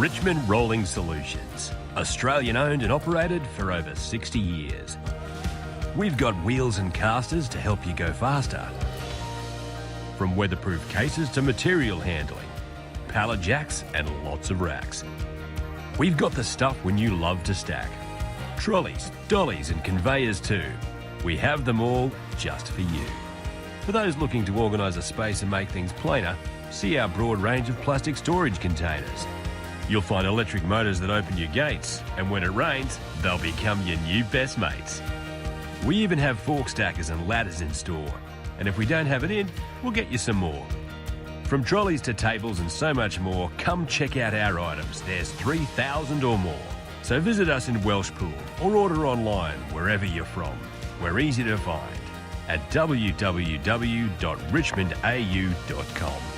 Richmond Rolling Solutions, Australian owned and operated for over 60 years. We've got wheels and casters to help you go faster. From weatherproof cases to material handling, pallet jacks and lots of racks. We've got the stuff when you love to stack. Trolleys, dollies and conveyors too. We have them all just for you. For those looking to organise a space and make things plainer, see our broad range of plastic storage containers. You'll find electric motors that open your gates, and when it rains, they'll become your new best mates. We even have fork stackers and ladders in store, and if we don't have it in, we'll get you some more. From trolleys to tables and so much more, come check out our items. There's 3,000 or more. So visit us in Welshpool or order online wherever you're from. We're easy to find at www.richmondau.com.